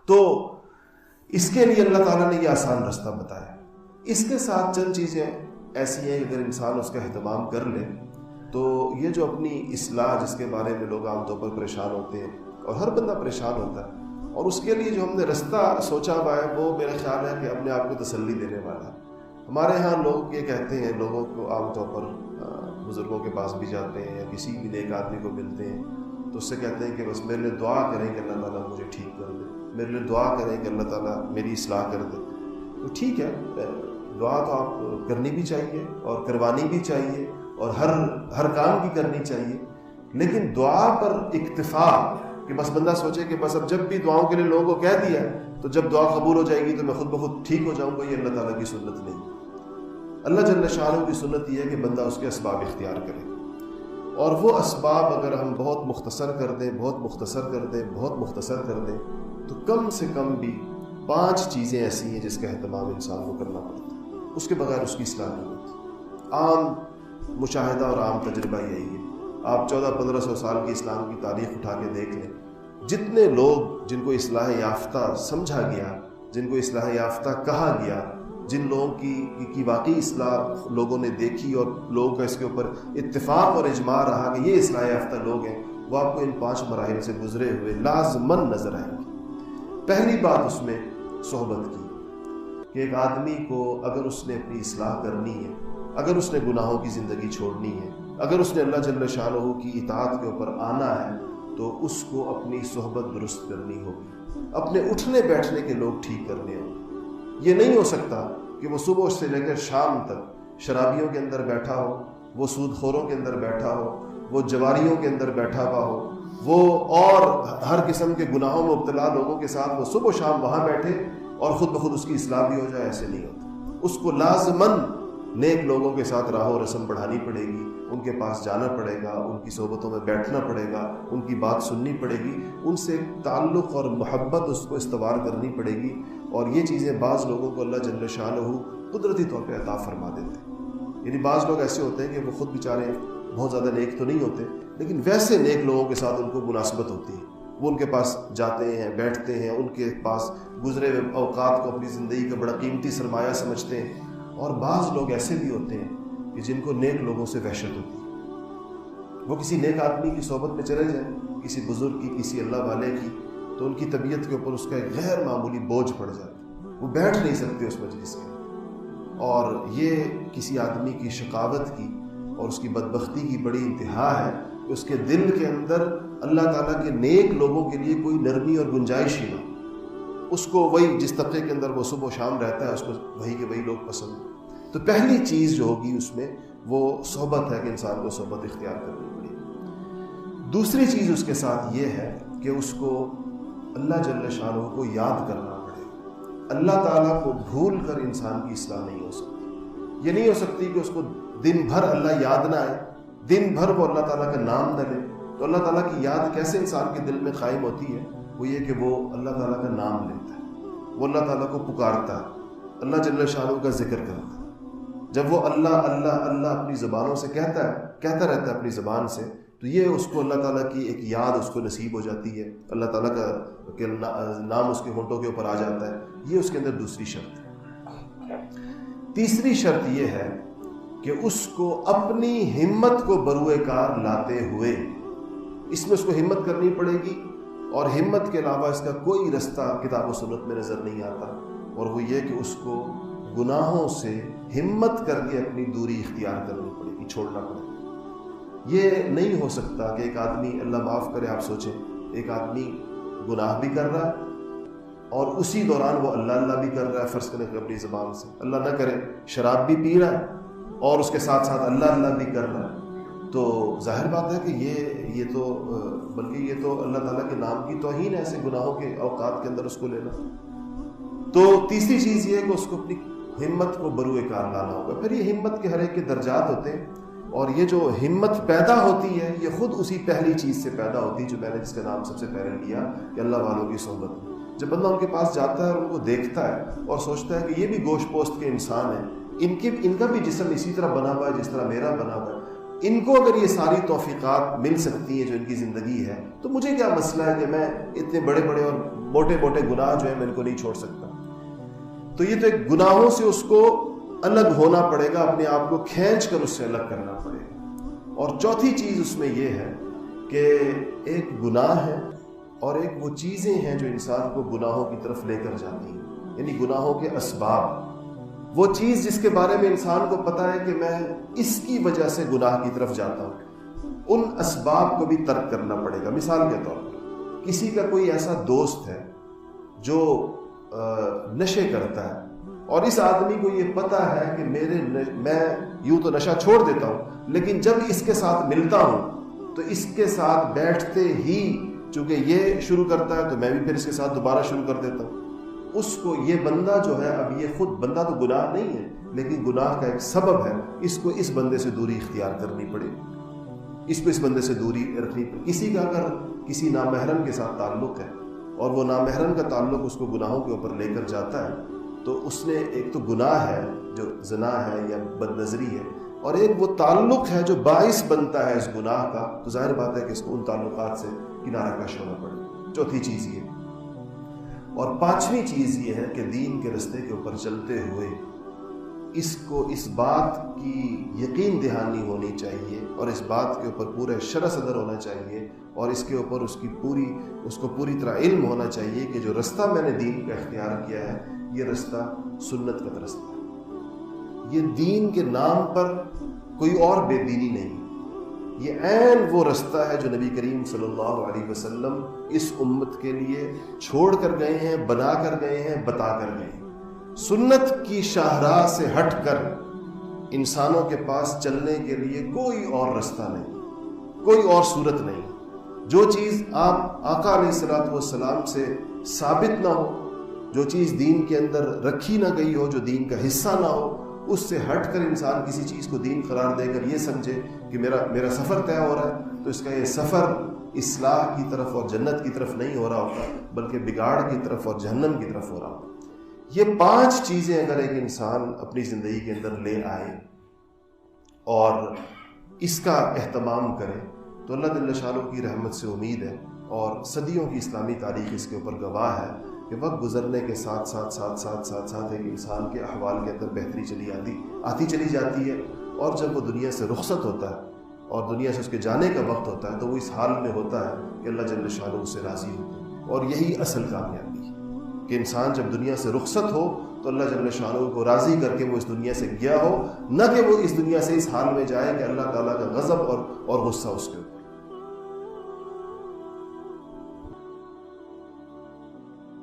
تو اس کے لیے اللہ تعالیٰ نے یہ آسان رستہ بتایا. اس کے ساتھ چند چیزیں ایسی ہیں اگر انسان اس کا اہتمام کر لے تو یہ جو اپنی اصلاح جس کے بارے میں لوگ عام طور پر پریشان ہوتے ہیں اور ہر بندہ پریشان ہوتا ہے، اور اس کے لیے جو ہم نے رستہ سوچا ہوا ہے وہ میرا خیال ہے کہ اپنے آپ کو تسلی دینے والا ہے. ہمارے ہاں لوگ یہ کہتے ہیں، لوگوں کو عام طور پر بزرگوں کے پاس بھی جاتے ہیں یا کسی بھی نیک آدمی کو ملتے ہیں تو اس سے کہتے ہیں کہ بس میرے لیے دعا کریں کہ اللہ تعالیٰ مجھے ٹھیک کر دے، میرے لیے دعا کریں کہ اللہ تعالیٰ میری اصلاح کر دے. تو ٹھیک ہے، دعا تو آپ کرنی بھی چاہیے اور کروانی بھی چاہیے اور ہر کام کی کرنی چاہیے، لیکن دعا پر اکتفا کہ بس بندہ سوچے کہ بس اب جب بھی دعاؤں کے لیے لوگوں کو کہہ دیا تو جب دعا قبول ہو جائے گی تو میں خود بخود ٹھیک ہو جاؤں گا، یہ اللہ تعالیٰ کی سنت نہیں. اللہ جل شانہ کی سنت یہ ہے کہ بندہ اس کے اسباب اختیار کرے، اور وہ اسباب اگر ہم بہت مختصر کر دیں تو کم سے کم بھی 5 چیزیں ایسی ہیں جس کا اہتمام انسان کو کرنا پڑتا ہے، اس کے بغیر اس کی اصلاح نہیں ہوتی. عام مشاہدہ اور عام تجربہ یہی ہے. آپ 1400-1500 سال کی اسلام کی تاریخ اٹھا کے دیکھ لیں، جتنے لوگ جن کو اصلاح یافتہ سمجھا گیا، جن کو اصلاح یافتہ کہا گیا، جن لوگوں کی واقعی اصلاح لوگوں نے دیکھی اور لوگوں کا اس کے اوپر اتفاق اور اجماع رہا کہ یہ اصلاح یافتہ لوگ ہیں، وہ آپ کو ان 5 مراحل سے گزرے ہوئے لازماً نظر آئیں گے. پہلی بات اس میں صحبت کی، کہ ایک آدمی کو اگر اس نے اپنی اصلاح کرنی ہے، اگر اس نے گناہوں کی زندگی چھوڑنی ہے، اگر اس نے اللہ جل شانہ کی اطاعت کے اوپر آنا ہے تو اس کو اپنی صحبت درست کرنی ہوگی، اپنے اٹھنے بیٹھنے کے لوگ ٹھیک کرنے ہوں. یہ نہیں ہو سکتا کہ وہ صبح سے لے کر شام تک شرابیوں کے اندر بیٹھا ہو، وہ سود خوروں کے اندر بیٹھا ہو، وہ جواریوں کے اندر بیٹھا ہوا ہو، وہ اور ہر قسم کے گناہوں میں مبتلا لوگوں کے ساتھ وہ صبح و شام وہاں بیٹھے اور خود بخود اس کی اصلاح بھی ہو جائے. ایسے نہیں ہوتا. اس کو لازماً نیک لوگوں کے ساتھ راہ و رسم بڑھانی پڑے گی، ان کے پاس جانا پڑے گا، ان کی صحبتوں میں بیٹھنا پڑے گا، ان کی بات سننی پڑے گی، ان سے تعلق اور محبت اس کو استوار کرنی پڑے گی. اور یہ چیزیں بعض لوگوں کو اللہ جل شانہ قدرتی طور پہ عطا فرما دیتے ہیں. یعنی بعض لوگ ایسے ہوتے ہیں کہ وہ خود بیچارے بہت زیادہ نیک تو نہیں ہوتے، لیکن ویسے نیک لوگوں کے ساتھ ان کو مناسبت ہوتی ہے، وہ ان کے پاس جاتے ہیں، بیٹھتے ہیں، ان کے پاس گزرے ہوئے اوقات کو اپنی زندگی کا بڑا قیمتی سرمایہ سمجھتے ہیں. اور بعض لوگ ایسے بھی ہوتے ہیں کہ جن کو نیک لوگوں سے وحشت ہوتی ہے. وہ کسی نیک آدمی کی صحبت میں چلے جائیں، کسی بزرگ کی، کسی اللہ والے کی، تو ان کی طبیعت کے اوپر اس کا ایک غیر معمولی بوجھ پڑ جاتا ہے، وہ بیٹھ نہیں سکتے اس مجلس کے. اور یہ کسی آدمی کی شقاوت کی اور اس کی بدبختی کی بڑی انتہا ہے کہ اس کے دل کے اندر اللہ تعالیٰ کے نیک لوگوں کے لیے کوئی نرمی اور گنجائش ہی نہ. اس کو وہی جس طبقے کے اندر وہ صبح و شام رہتا ہے اس کو وہی کے وہی لوگ پسند ہیں. تو پہلی چیز جو ہوگی اس میں وہ صحبت ہے کہ انسان کو صحبت اختیار کرنی پڑے گی. دوسری چیز اس کے ساتھ یہ ہے کہ اس کو اللہ جل شانہ کو یاد کرنا پڑے گا. اللہ تعالیٰ کو بھول کر انسان کی اصلاح نہیں ہو سکتی. یہ نہیں ہو سکتی کہ اس کو دن بھر اللہ یاد نہ آئے، دن بھر وہ اللہ تعالیٰ کا نام نہ لے. تو اللہ تعالیٰ کی یاد کیسے انسان کے دل میں قائم ہوتی ہے؟ وہ یہ کہ وہ اللہ تعالیٰ کا نام لیتا ہے، وہ اللہ تعالیٰ کو پکارتا ہے، اللہ جل شانہ کا ذکر کرتا ہے. جب وہ اللہ اللہ اللہ اپنی زبانوں سے کہتا رہتا ہے اپنی زبان سے، تو یہ اس کو اللہ تعالیٰ کی ایک یاد اس کو نصیب ہو جاتی ہے، اللہ تعالیٰ کا نام اس کے ہونٹوں کے اوپر آ جاتا ہے. یہ اس کے اندر دوسری شرط ہے. تیسری شرط یہ ہے کہ اس کو اپنی ہمت کو بروئے کار لاتے ہوئے، اس میں اس کو ہمت کرنی پڑے گی، اور ہمت کے علاوہ اس کا کوئی رستہ کتاب و سنت میں نظر نہیں آتا. اور وہ یہ کہ اس کو گناہوں سے ہمت کر کے اپنی دوری اختیار کرنی پڑے گی، چھوڑنا پڑے گا. یہ نہیں ہو سکتا کہ ایک آدمی، اللہ معاف کرے، آپ سوچیں ایک آدمی گناہ بھی کر رہا ہے اور اسی دوران وہ اللہ اللہ بھی کر رہا ہے، فرض کریں کہ اپنی زبان سے، اللہ نہ کرے شراب بھی پی رہا ہے اور اس کے ساتھ ساتھ اللہ اللہ بھی کر رہا ہے. تو ظاہر بات ہے کہ یہ تو اللہ تعالیٰ کے نام کی توہین ہے ایسے گناہوں کے اوقات کے اندر اس کو لینا. تو تیسری چیز یہ ہے کہ اس کو اپنی ہمت کو بروئے کار لانا ہوگا. پھر یہ ہمت کے ہر ایک کے درجات ہوتے ہیں، اور یہ جو ہمت پیدا ہوتی ہے یہ خود اسی پہلی چیز سے پیدا ہوتی ہے جو میں نے جس کا نام سب سے پہلے لیا کہ اللہ والوں کی صحبت. جب بندہ ان کے پاس جاتا ہے اور ان کو دیکھتا ہے اور سوچتا ہے کہ یہ بھی گوشت پوست کے انسان ہیں، ان کا بھی جسم اسی طرح بنا ہوا ہے جس طرح میرا بنا ہوا ہے، ان کو اگر یہ ساری توفیقات مل سکتی ہیں جو ان کی زندگی ہے، تو مجھے کیا مسئلہ ہے کہ میں اتنے بڑے بڑے اور موٹے موٹے گناہ جو ہیں میں ان کو نہیں چھوڑ سکتا؟ تو یہ تو ایک گناہوں سے اس کو الگ ہونا پڑے گا، اپنے آپ کو کھینچ کر اس سے الگ کرنا پڑے گا۔ اور چوتھی چیز اس میں یہ ہے کہ ایک گناہ ہے اور ایک وہ چیزیں ہیں جو انسان کو گناہوں کی طرف لے کر جاتی ہیں، یعنی گناہوں کے اسباب، وہ چیز جس کے بارے میں انسان کو پتہ ہے کہ میں اس کی وجہ سے گناہ کی طرف جاتا ہوں، ان اسباب کو بھی ترک کرنا پڑے گا۔ مثال کے طور پر کسی کا کوئی ایسا دوست ہے جو نشے کرتا ہے، اور اس آدمی کو یہ پتہ ہے کہ میں یوں تو نشہ چھوڑ دیتا ہوں، لیکن جب اس کے ساتھ ملتا ہوں تو اس کے ساتھ بیٹھتے ہی چونکہ یہ شروع کرتا ہے تو میں بھی پھر اس کے ساتھ دوبارہ شروع کر دیتا ہوں۔ اس کو یہ بندہ جو ہے، اب یہ خود بندہ تو گناہ نہیں ہے لیکن گناہ کا ایک سبب ہے، اس کو اس بندے سے دوری اختیار کرنی پڑے گی، اس کو اس بندے سے دوری رکھنی پڑے۔ کسی کا اگر کسی نامحرم کے ساتھ تعلق ہے اور وہ نامحرم کا تعلق اس کو گناہوں کے اوپر لے کر جاتا ہے، تو اس نے ایک تو گناہ ہے جو زنا ہے یا بد نظری ہے، اور ایک وہ تعلق ہے جو باعث بنتا ہے اس گناہ کا، تو ظاہر بات ہے کہ اس کو ان تعلقات سے کنارہ کش ہونا پڑے۔ چوتھی چیز یہ، اور پانچویں چیز یہ ہے کہ دین کے رستے کے اوپر چلتے ہوئے اس کو اس بات کی یقین دہانی ہونی چاہیے اور اس بات کے اوپر پورے شرح صدر ہونا چاہیے، اور اس کے اوپر اس کو پوری طرح علم ہونا چاہیے کہ جو رستہ میں نے دین کا اختیار کیا ہے یہ رستہ سنت کا رستہ ہے، یہ دین کے نام پر کوئی اور بے دینی نہیں، یہ عین وہ رستہ ہے جو نبی کریم صلی اللہ علیہ وسلم اس امت کے لیے چھوڑ کر گئے ہیں، بنا کر گئے ہیں، بتا کر گئے ہیں۔ سنت کی شاہراہ سے ہٹ کر انسانوں کے پاس چلنے کے لیے کوئی اور رستہ نہیں، کوئی اور صورت نہیں۔ جو چیز آپ آقا علیہ الصلوۃ والسلام سے ثابت نہ ہو، جو چیز دین کے اندر رکھی نہ گئی ہو، جو دین کا حصہ نہ ہو، اس سے ہٹ کر انسان کسی چیز کو دین قرار دے کر یہ سمجھے کہ میرا سفر طے ہو رہا ہے، تو اس کا یہ سفر اصلاح کی طرف اور جنت کی طرف نہیں ہو رہا ہوتا، بلکہ بگاڑ کی طرف اور جہنم کی طرف ہو رہا ہوتا۔ یہ پانچ چیزیں اگر ایک انسان اپنی زندگی کے اندر لے آئے اور اس کا اہتمام کرے تو اللہ جل شانہ کی رحمت سے امید ہے، اور صدیوں کی اسلامی تاریخ اس کے اوپر گواہ ہے کہ وقت گزرنے کے ساتھ ساتھ ایک انسان کے احوال کے اندر بہتری آتی چلی جاتی ہے، اور جب وہ دنیا سے رخصت ہوتا ہے اور دنیا سے اس کے جانے کا وقت ہوتا ہے تو وہ اس حال میں ہوتا ہے کہ اللہ جل شانہ اس سے راضی ہوتا ہے، اور یہی اصل کامیابی ہے کہ انسان جب دنیا سے رخصت ہو تو اللہ جل شانہ کو راضی کر کے وہ اس دنیا سے گیا ہو، نہ کہ وہ اس دنیا سے اس حال میں جائے کہ اللہ تعالیٰ کا غضب اور غصہ اس کے اوپر۔